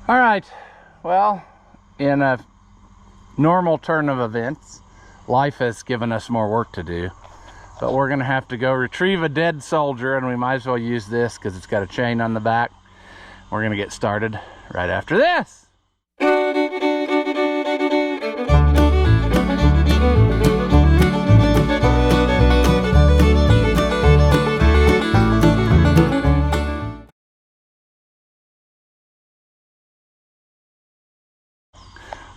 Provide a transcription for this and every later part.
All right, well, in a normal turn of events, life has given us more work to do, but we're gonna have to go retrieve a dead soldier, and we might as well use this because it's got a chain on the back. We're gonna get started right after this.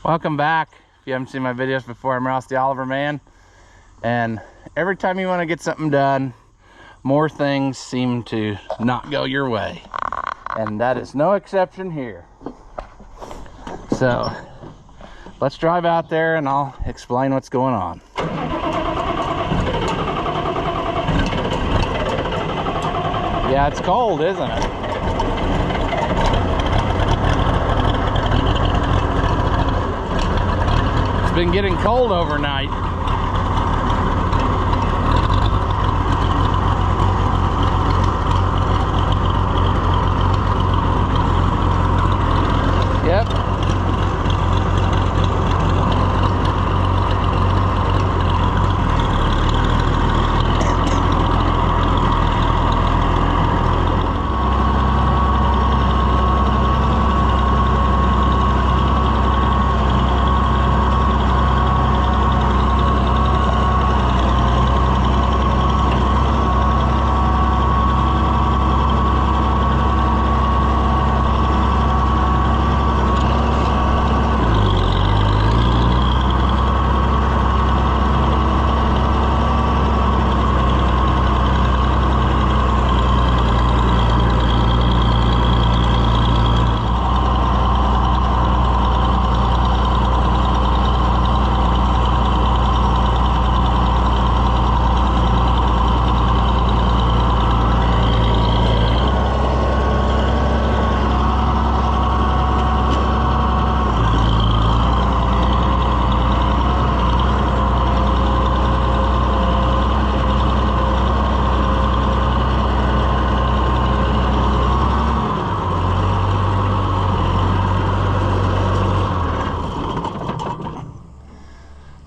Welcome back. If you haven't seen my videos before, I'm Ross the Oliver Man, and every time you want to get something done, more things seem to not go your way, and that is no exception here. So let's drive out there and I'll explain what's going on. Yeah, it's cold, isn't it? Been getting cold overnight. Yep.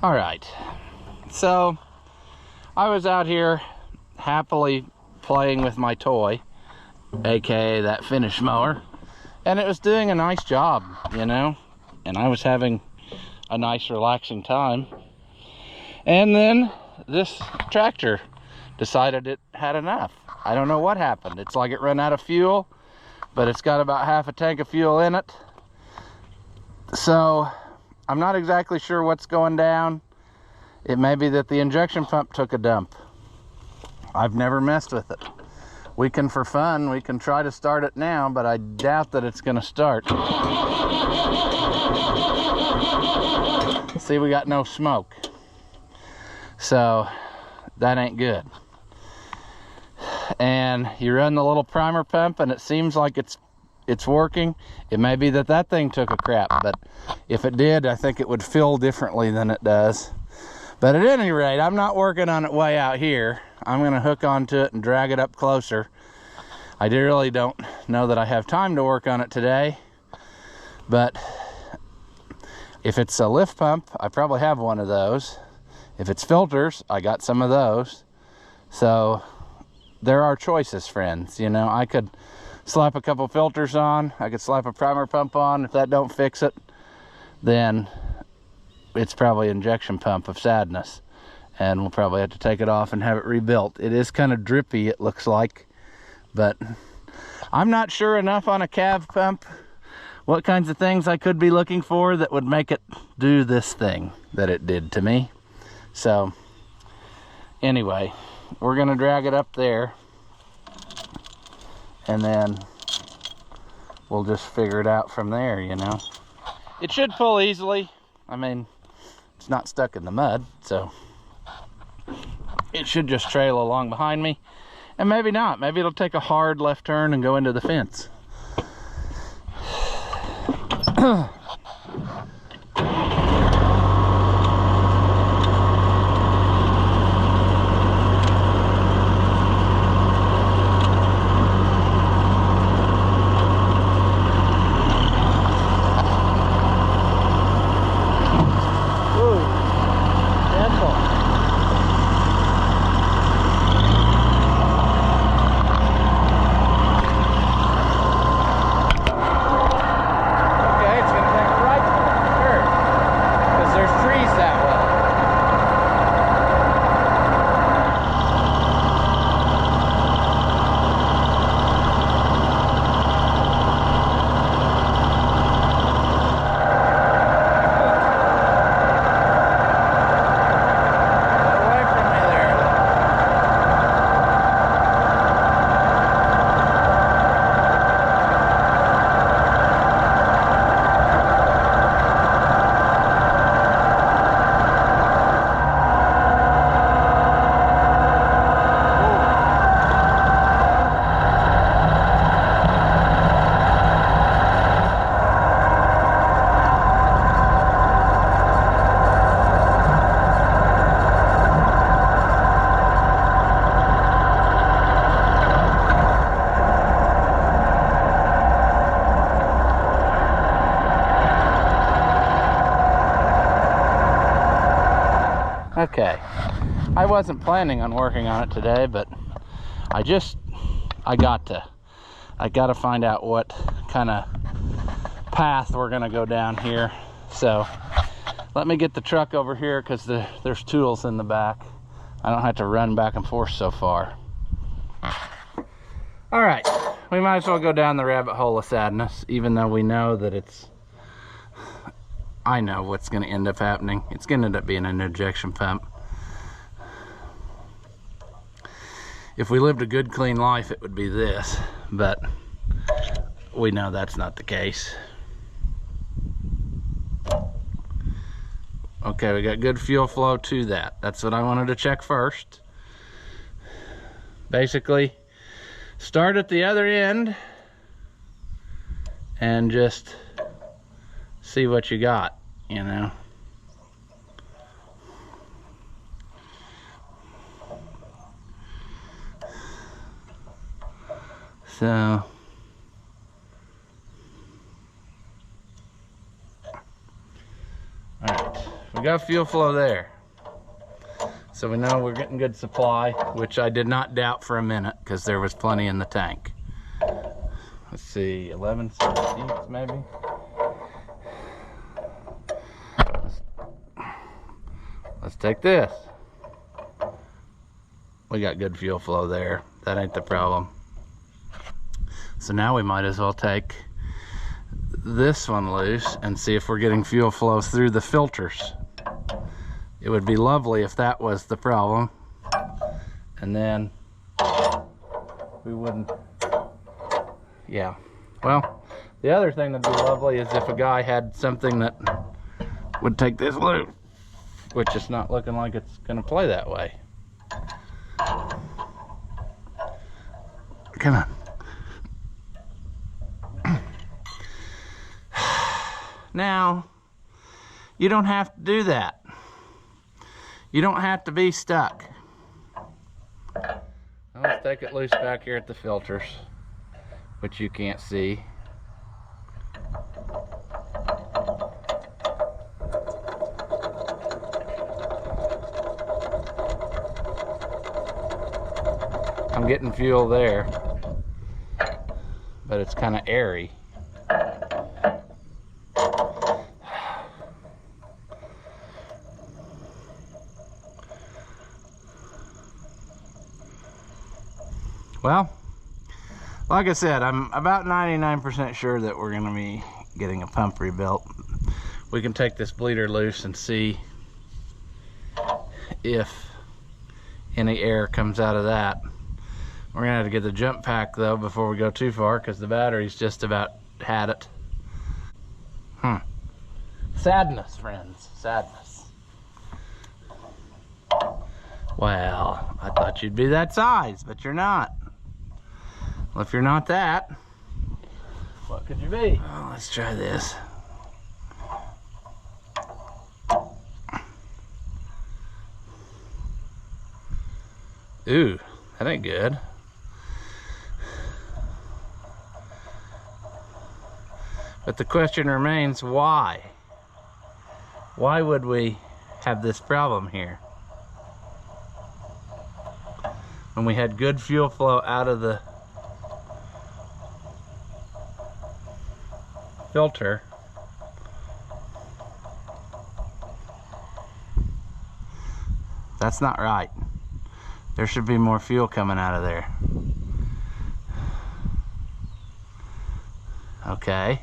All right, so I was out here happily playing with my toy, aka that finish mower, and it was doing a nice job, you know, and I was having a nice relaxing time. And then this tractor decided it had enough. I don't know what happened. It's like it ran out of fuel, but it's got about half a tank of fuel in it. So I'm not exactly sure what's going down. It may be that the injection pump took a dump. I've never messed with it. We can, for fun, we can try to start it now, but I doubt that it's gonna start. See, we got no smoke. So that ain't good. And you run the little primer pump and it seems like it's working. It may be that that thing took a crap, but if it did, I think it would feel differently than it does. But at any rate, I'm not working on it way out here. I'm gonna hook onto it and drag it up closer. I really don't know that I have time to work on it today, but if it's a lift pump, I probably have one of those. If it's filters, I got some of those. So there are choices, friends. You know, I could slap a couple filters on, I could slap a primer pump on. If that don't fix it, then it's probably injection pump of sadness, and we'll probably have to take it off and have it rebuilt. It is kind of drippy, it looks like, but I'm not sure enough on a cav pump what kinds of things I could be looking for that would make it do this thing that it did to me. So anyway, we're gonna drag it up there and then we'll just figure it out from there, you know. It should pull easily. I mean, it's not stuck in the mud, so it should just trail along behind me. And maybe not. Maybe it'll take a hard left turn and go into the fence. Okay, I wasn't planning on working on it today, but I got to find out what kind of path we're gonna go down here. So let me get the truck over here, because there's tools in the back. I don't have to run back and forth so far. All right, we might as well go down the rabbit hole of sadness, even though we know that I know what's going to end up happening. It's going to end up being an injection pump. If we lived a good, clean life, it would be this, but we know that's not the case. Okay, we got good fuel flow to that. That's what I wanted to check first. Basically, start at the other end and just see what you got, you know. So all right, we got fuel flow there, so we know we're getting good supply, which I did not doubt for a minute, because there was plenty in the tank. Let's see, 11/16 maybe. Let's take this. We got good fuel flow there. That ain't the problem. So now we might as well take this one loose and see if we're getting fuel flow through the filters. It would be lovely if that was the problem, and then we wouldn't. Yeah, well, the other thing that'd be lovely is if a guy had something that would take this loose, which is not looking like it's gonna play that way. Come on. Now, you don't have to do that. You don't have to be stuck. Let's take it loose back here at the filters, which you can't see. I'm getting fuel there, but it's kind of airy. Well, like I said, I'm about 99% sure that we're going to be getting a pump rebuilt. We can take this bleeder loose and see if any air comes out of that. We're going to have to get the jump pack, though, before we go too far, because the battery's just about had it. Sadness, friends. Sadness. Well, I thought you'd be that size, but you're not. Well, if you're not that, what could you be? Oh, let's try this. Ooh, that ain't good. But the question remains, why? Why would we have this problem here when we had good fuel flow out of the filter? That's not right. There should be more fuel coming out of there. Okay.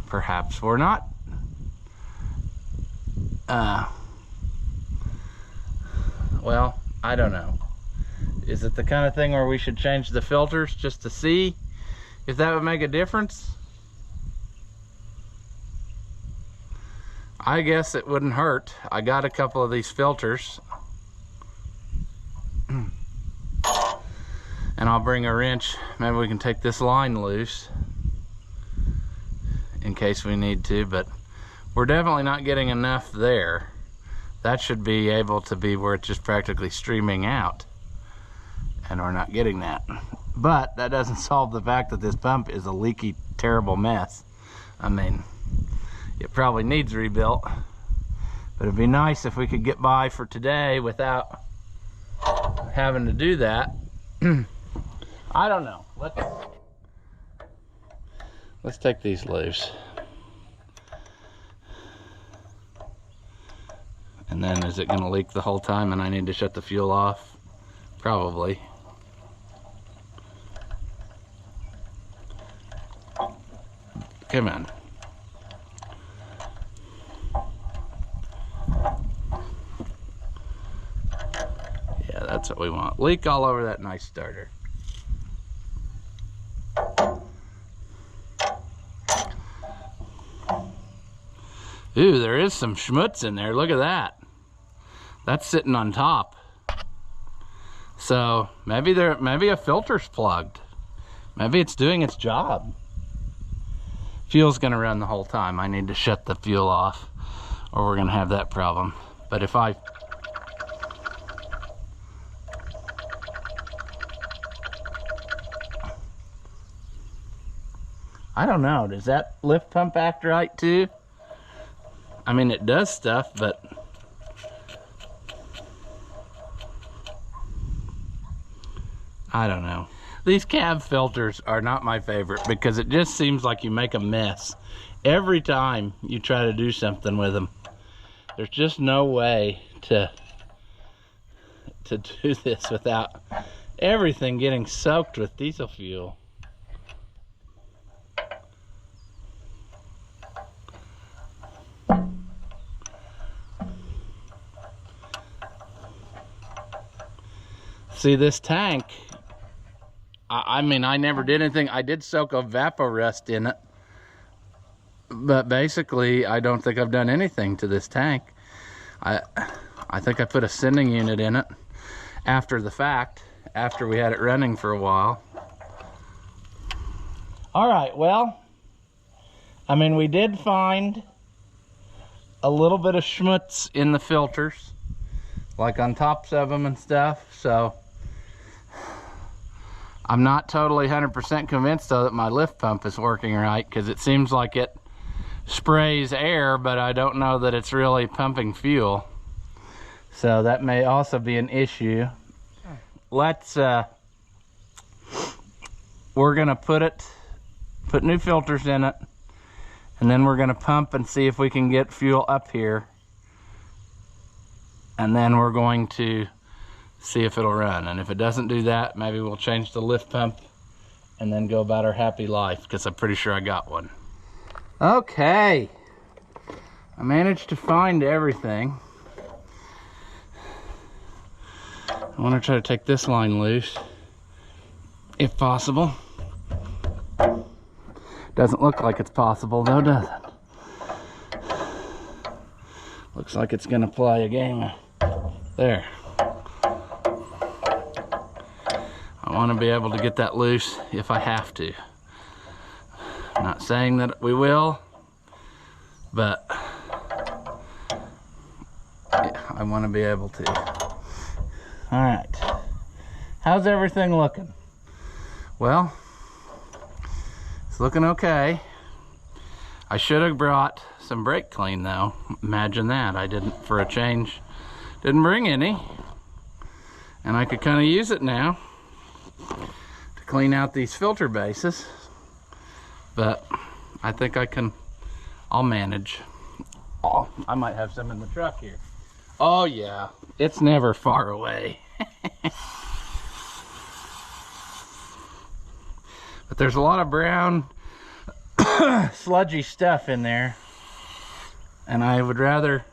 Perhaps we're not. Well, I don't know. Is it the kind of thing where we should change the filters just to see if that would make a difference? I guess it wouldn't hurt. I got a couple of these filters. And I'll bring a wrench. Maybe we can take this line loose in case we need to, but we're definitely not getting enough there. That should be able to be where it's just practically streaming out, and we're not getting that. But that doesn't solve the fact that this pump is a leaky, terrible mess. I mean, it probably needs rebuilt, But it'd be nice if we could get by for today without having to do that. I don't know. Let's take these loose. And then is it gonna leak the whole time and I need to shut the fuel off? Probably. Come on. Yeah, that's what we want. Leak all over that nice starter. Ooh, there is some schmutz in there. Look at that. That's sitting on top. So maybe a filter's plugged. Maybe it's doing its job. Fuel's gonna run the whole time. I need to shut the fuel off or we're gonna have that problem. But if I don't know, does that lift pump act right too? I mean, it does stuff, but I don't know. These cab filters are not my favorite because it just seems like you make a mess every time you try to do something with them. There's just no way to do this without everything getting soaked with diesel fuel. See, this tank, I mean, I never did anything. I did soak a Vaporust in it, but basically, I don't think I've done anything to this tank. I think I put a sending unit in it after the fact, after we had it running for a while. All right, well, I mean, we did find a little bit of schmutz in the filters, like on tops of them and stuff, so I'm not totally 100% convinced though that my lift pump is working right, because it seems like it sprays air, but I don't know that it's really pumping fuel. So that may also be an issue. Let's we're gonna put new filters in it, and then we're gonna pump and see if we can get fuel up here, and then we're going to see if it'll run. And if it doesn't do that, maybe we'll change the lift pump and then go about our happy life, because I'm pretty sure I got one. Okay, I managed to find everything. I want to try to take this line loose if possible. Doesn't look like it's possible though, does it? Looks like it's gonna play a game there. I want to be able to get that loose if I have to. I'm not saying that we will, but yeah, I want to be able to. All right, how's everything looking? Well, it's looking okay. I should have brought some brake clean though. Imagine that. I didn't, for a change, didn't bring any, and I could kind of use it now to clean out these filter bases, but I think I'll manage. Oh, I might have some in the truck here. Oh yeah, it's never far away. But there's a lot of brown sludgy stuff in there, and I would rather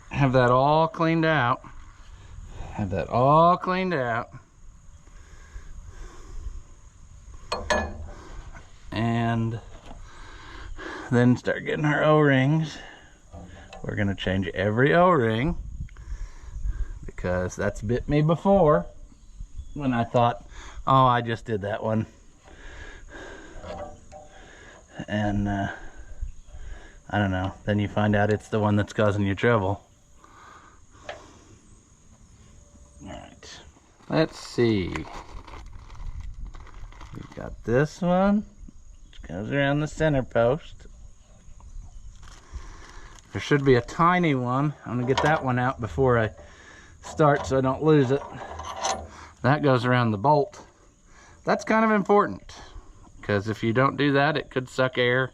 have that all cleaned out. And then start getting our O-rings. We're gonna change every O-ring, because that's bit me before when I thought, oh, I just did that one. And I don't know, then you find out it's the one that's causing you trouble. All right, let's see. We've got this one, which goes around the center post. There should be a tiny one. I'm gonna get that one out before I start so I don't lose it. That goes around the bolt. That's kind of important, because if you don't do that, it could suck air.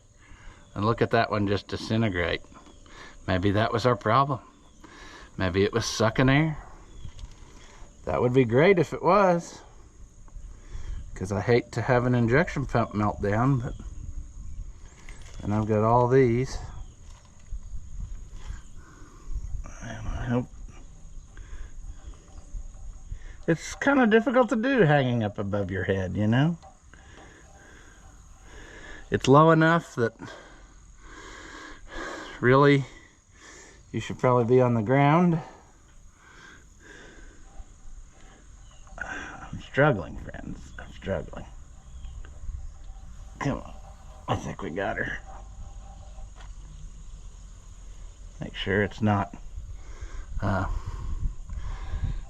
And look at that one just disintegrate. Maybe that was our problem. Maybe it was sucking air. That would be great if it was, because I hate to have an injection pump meltdown, but and I've got all these. And I hope it's kind of difficult to do hanging up above your head, you know? It's low enough that really you should probably be on the ground. I'm struggling, friends. I'm struggling. Come on. I think we got her. Make sure it's not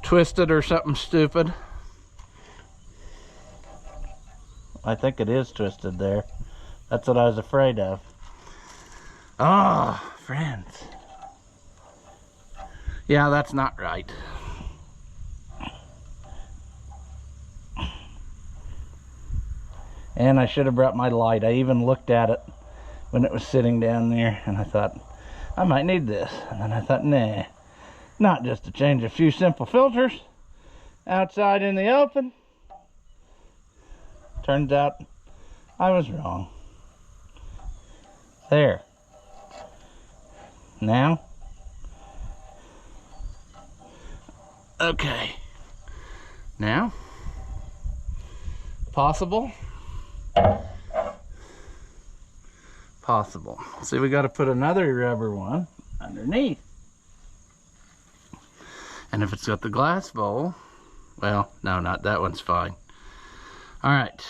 twisted or something stupid. I think it is twisted there. That's what I was afraid of. Oh, friends. Yeah, that's not right. And I should have brought my light. I even looked at it when it was sitting down there, and I thought, I might need this. And then I thought, nah, not just to change a few simple filters outside in the open. Turns out I was wrong. There. Now. Okay. Now. Possible. Possible. See, we got to put another rubber one underneath. And if it's got the glass bowl, well, no, not that one's fine. All right.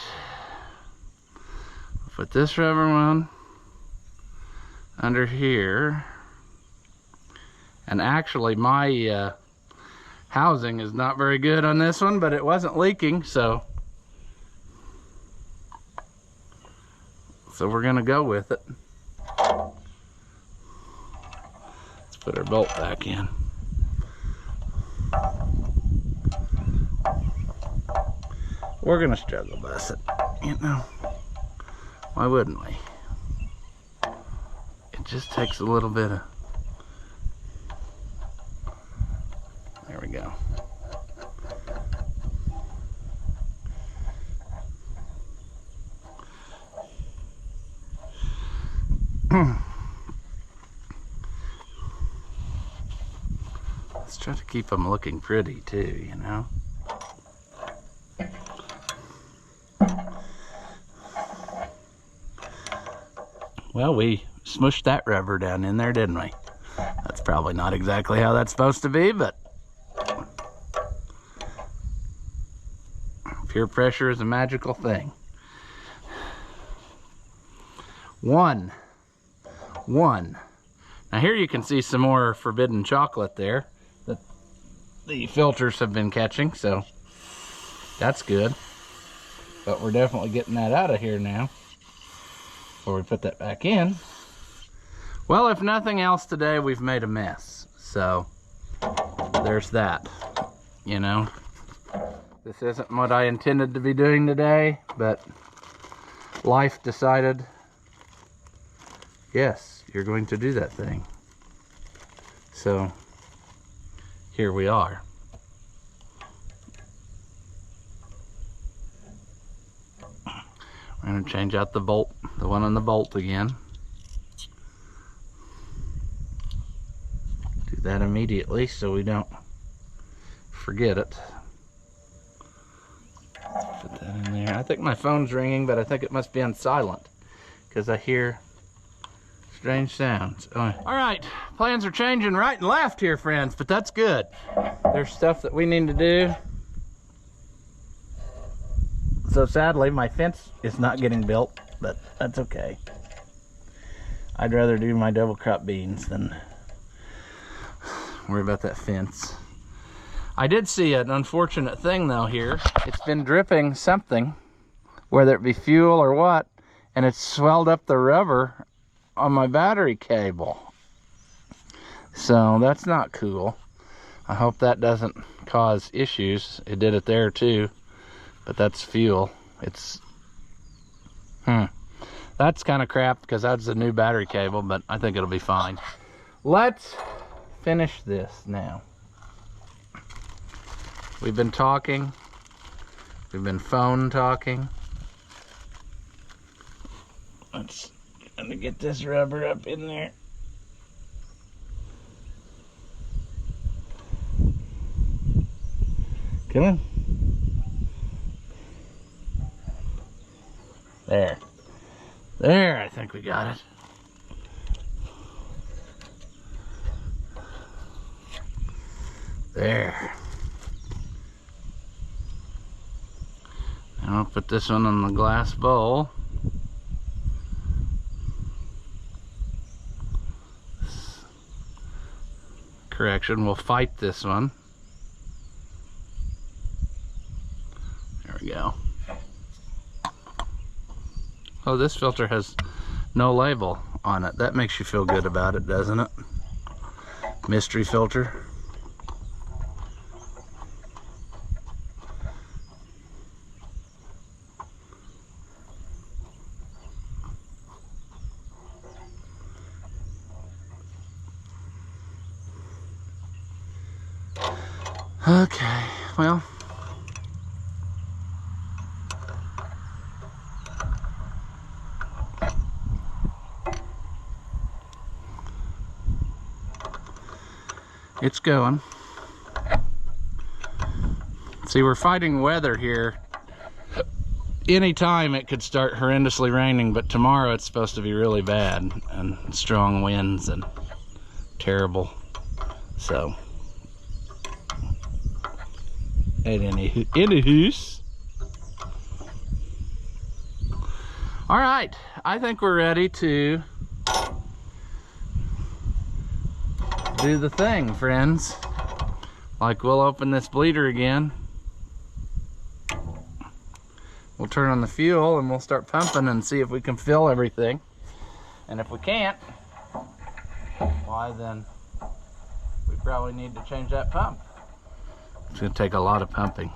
Put this rubber one under here. And actually, my housing is not very good on this one, but it wasn't leaking, so we're gonna go with it. Let's put our bolt back in. We're gonna struggle bus it, you know. Why wouldn't we? It just takes a little bit of... There we go. Let's try to keep them looking pretty too, you know. Well, we smushed that rubber down in there, didn't we? That's probably not exactly how that's supposed to be, but peer pressure is a magical thing. One. Now here you can see some more forbidden chocolate there that the filters have been catching, so that's good. But we're definitely getting that out of here now before we put that back in. Well, if nothing else today, we've made a mess. So there's that, you know. This isn't what I intended to be doing today, but life decided, yes, you're going to do that thing. So here we are. We're going to change out the bolt, the one on the bolt again. Do that immediately so we don't forget it. Put that in there. I think my phone's ringing, but I think it must be on silent because I hear strange sounds. All right, plans are changing right and left here, friends, but that's good. There's stuff that we need to do. So sadly, my fence is not getting built, but that's okay. I'd rather do my double crop beans than worry about that fence. I did see an unfortunate thing though here. It's been dripping something, whether it be fuel or what, and it's swelled up the rubber on my battery cable. So that's not cool. I hope that doesn't cause issues. It did it there too, but that's fuel. It's that's kind of crap because that's a new battery cable, but I think it'll be fine. Let's finish this now. We've been talking. We've been phone talking. Let's gonna get this rubber up in there. Come on. There. There, I think we got it. There. Now I'll put this one in the glass bowl. Correction, we'll fight this one. There we go. Oh, this filter has no label on it. That makes you feel good about it, doesn't it? Mystery filter. Okay, well, it's going. See, we're fighting weather here. Anytime it could start horrendously raining, but tomorrow it's supposed to be really bad and strong winds and terrible. So, anywho's. All right, I think we're ready to do the thing, friends. Like, we'll open this bleeder again. We'll turn on the fuel and we'll start pumping and see if we can fill everything. And if we can't, why then we probably need to change that pump. It's gonna take a lot of pumping.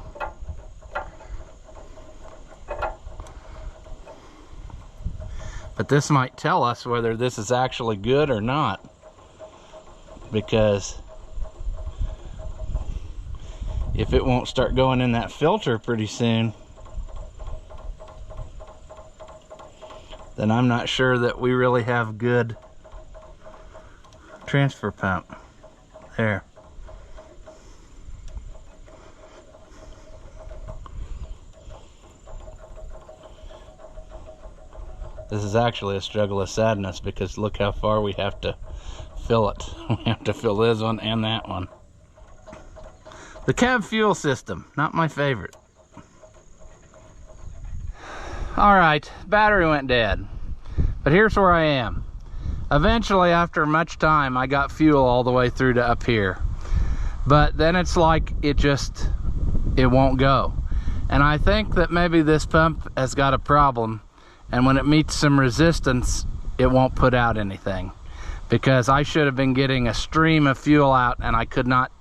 But this might tell us whether this is actually good or not, because if it won't start going in that filter pretty soon, then I'm not sure that we really have good transfer pump. There. This is actually a struggle of sadness because look how far we have to fill it. We have to fill this one and that one. The cab fuel system, not my favorite. All right, battery went dead, but here's where I am. Eventually, after much time, I got fuel all the way through to up here, but then it's like it won't go. And I think that maybe this pump has got a problem, and when it meets some resistance, it won't put out anything, because I should have been getting a stream of fuel out, and I could not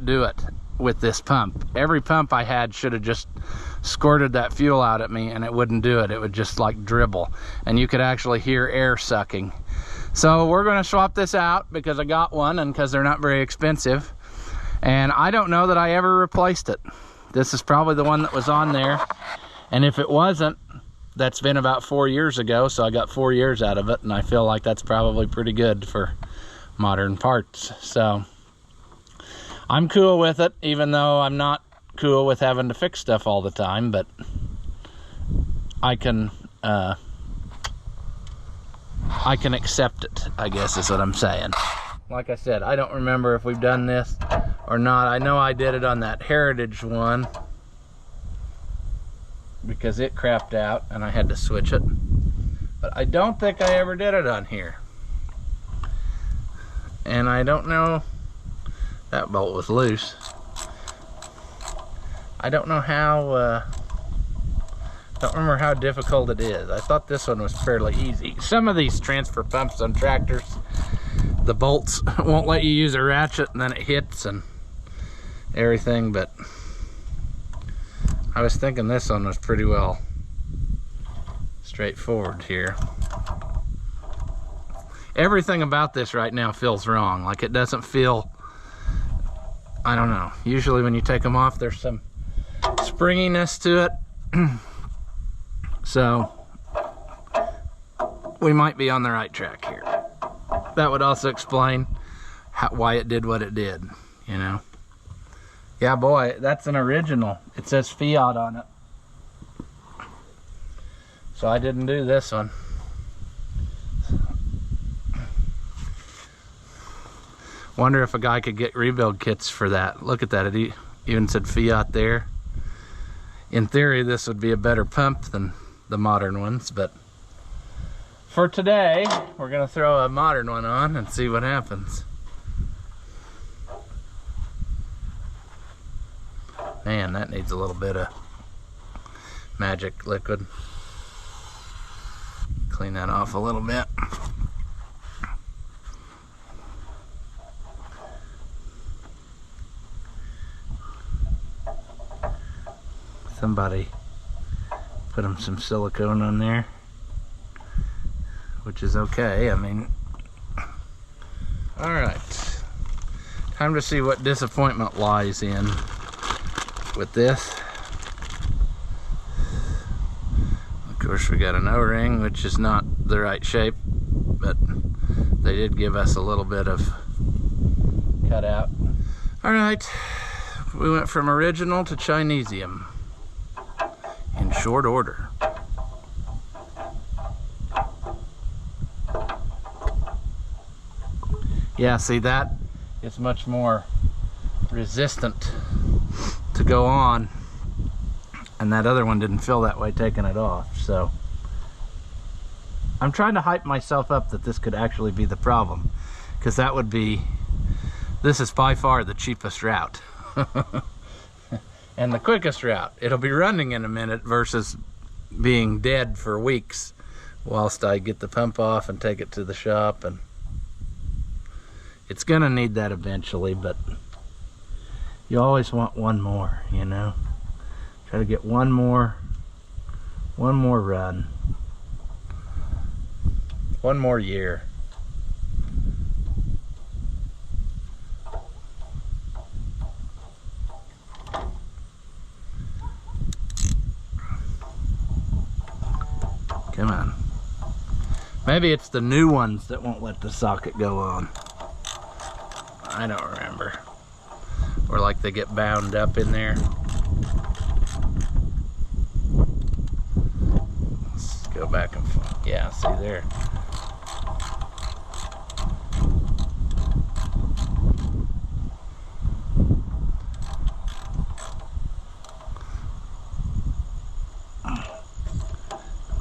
do it with this pump. Every pump I had should have just squirted that fuel out at me, and it wouldn't do it. It would just like dribble, and you could actually hear air sucking. So we're going to swap this out because I got one and because they're not very expensive, and I don't know that I ever replaced it. This is probably the one that was on there, and if it wasn't, that's been about 4 years ago, so I got 4 years out of it, and I feel like that's probably pretty good for modern parts. So I'm cool with it, even though I'm not cool with having to fix stuff all the time, but I can accept it, I guess is what I'm saying. Like I said, I don't remember if we've done this or not. I know I did it on that Heritage one because it crapped out and I had to switch it, but I don't think I ever did it on here. And I don't know, that bolt was loose. I don't know how, don't remember how difficult it is. I thought this one was fairly easy. Some of these transfer pumps on tractors, the bolts won't let you use a ratchet, and then it hits and everything. But I was thinking this one was pretty well straightforward here. Everything about this right now feels wrong. Like, it doesn't feel, I don't know. Usually when you take them off, there's some springiness to it. So we might be on the right track here. That would also explain why it did what it did, you know. Yeah, boy, that's an original. It says Fiat on it. So I didn't do this one. Wonder if a guy could get rebuild kits for that. Look at that, it even said Fiat there. In theory, this would be a better pump than the modern ones, but for today, we're gonna throw a modern one on and see what happens. Man, that needs a little bit of magic liquid. Clean that off a little bit. Somebody put some silicone on there, which is okay. I mean, all right. Time to see what disappointment lies in with this. Of course, we got an O-ring, which is not the right shape, but they did give us a little bit of cutout. All right, we went from original to Chinesium in short order. Yeah, see, that is much more resistant to go on, and that other one didn't feel that way taking it off. So I'm trying to hype myself up that this could actually be the problem, because that would be, this is by far the cheapest route. And the quickest route. It'll be running in a minute versus being dead for weeks whilst I get the pump off and take it to the shop. And it's gonna need that eventually, but you always want one more, you know. Try to get one more run, one more year. Come on. Maybe it's the new ones that won't let the socket go on. I don't remember. Or like they get bound up in there. Let's go back and forth. Yeah, see there.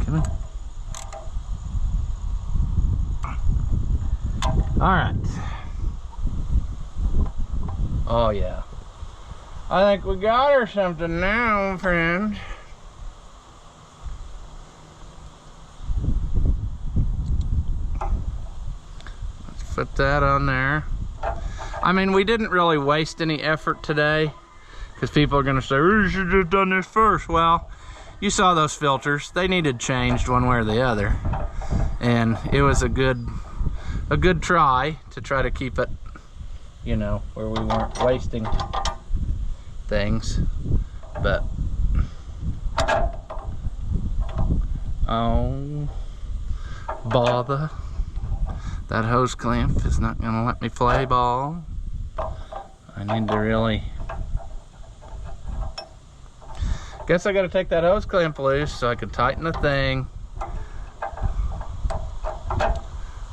Come on. All right. Oh yeah. I think we got her something now, friend. Let's put that on there. I mean, we didn't really waste any effort today, because people are gonna say, oh, you should have done this first. Well, you saw those filters. They needed changed one way or the other. And it was a good try to keep it, you know, where we weren't wasting things. But oh bother, that hose clamp is not gonna let me play ball. I need to really, guess I gotta take that hose clamp loose so I can tighten the thing.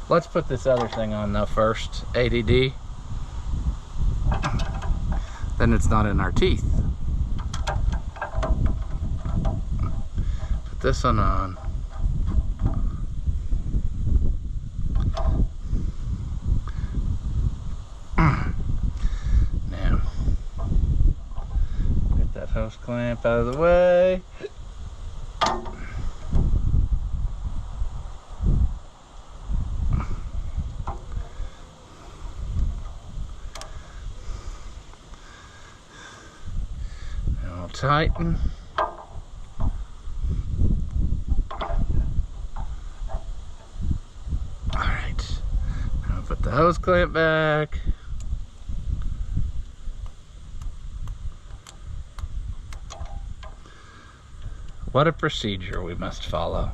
Let's put this other thing on though first, ADD. Then it's not in our teeth. Put this one on. Now, get that hose clamp out of the way. tighten. Alright, now put the hose clamp back. What a procedure we must follow.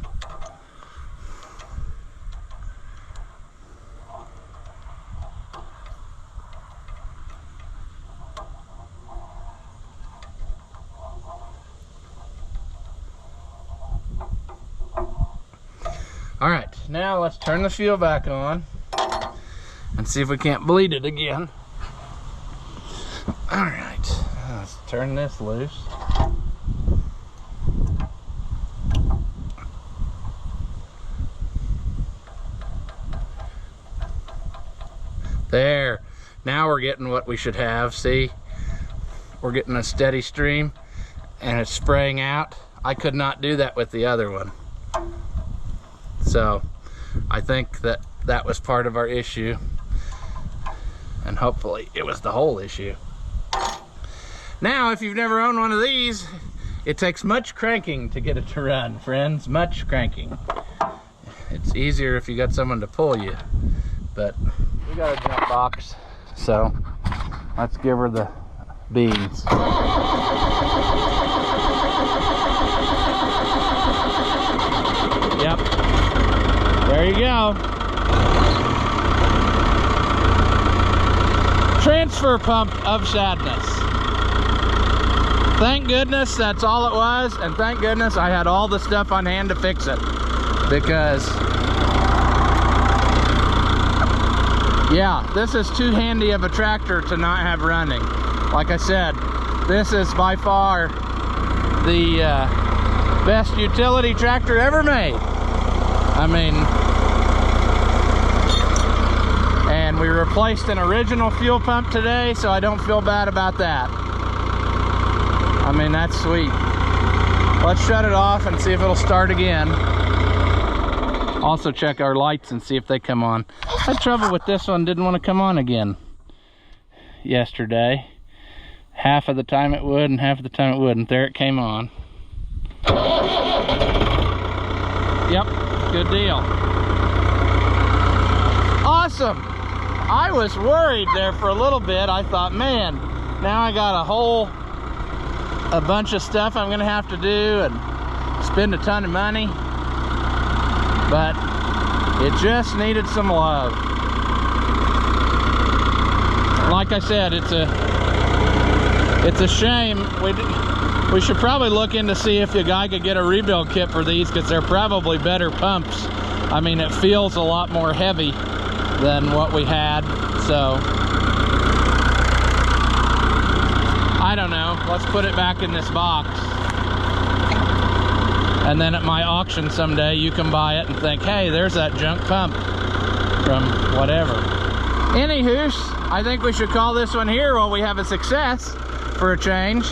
All right, now let's turn the fuel back on and see if we can't bleed it again. All right, let's turn this loose. There, now we're getting what we should have. See, we're getting a steady stream and it's spraying out. I could not do that with the other one. So I think that that was part of our issue, and hopefully it was the whole issue. Now, if you've never owned one of these, it takes much cranking to get it to run, friends, much cranking. It's easier if you got someone to pull you, but we got a jump box, so let's give her the beans. Yep. There you go. Transfer pump of sadness. Thank goodness that's all it was, and thank goodness I had all the stuff on hand to fix it. Because, yeah, this is too handy of a tractor to not have running. Like I said, this is by far the best utility tractor ever made. I mean, and we replaced an original fuel pump today, so I don't feel bad about that. I mean, that's sweet. Let's shut it off and see if it'll start again. Also check our lights and see if they come on. I had trouble with this one, didn't want to come on again yesterday. Half of the time it would and half of the time it wouldn't. There it came on. Yep. Good deal. Awesome. I was worried there for a little bit. I thought, man, now I got a bunch of stuff I'm gonna have to do and spend a ton of money. But it just needed some love. Like I said, it's a shame. We should probably look into see if the guy could get a rebuild kit for these, because they're probably better pumps. I mean, it feels a lot more heavy than what we had, so I don't know. Let's put it back in this box, and then at my auction someday you can buy it and think, hey, there's that junk pump from whatever. Anywho, I think we should call this one here while we have a success for a change.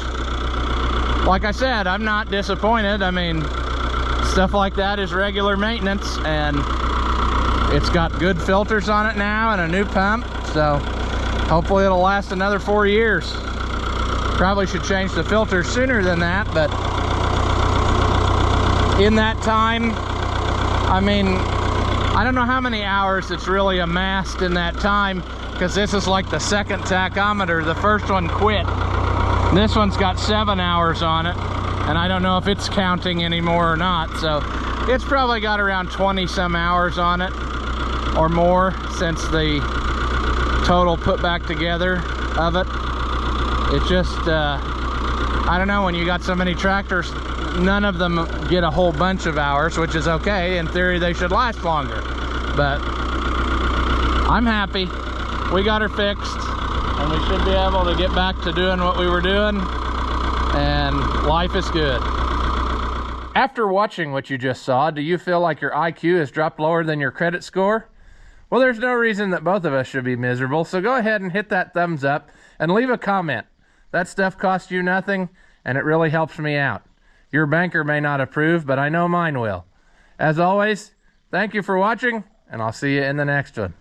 Like I said, I'm not disappointed. I mean, stuff like that is regular maintenance, and it's got good filters on it now and a new pump, so hopefully it'll last another 4 years. Probably should change the filters sooner than that, but in that time, I mean, I don't know how many hours it's really amassed in that time, because this is like the second tachometer. The first one quit. This one's got 7 hours on it, and I don't know if it's counting anymore or not, so it's probably got around 20 some hours on it or more since the total put back together of it. It just I don't know, when you got so many tractors, none of them get a whole bunch of hours, which is okay. In theory they should last longer, but I'm happy we got her fixed, and we should be able to get back to doing what we were doing, and life is good. After watching what you just saw, do you feel like your IQ has dropped lower than your credit score? Well, there's no reason that both of us should be miserable, so go ahead and hit that thumbs up and leave a comment. That stuff costs you nothing, and it really helps me out. Your banker may not approve, but I know mine will. As always, thank you for watching, and I'll see you in the next one.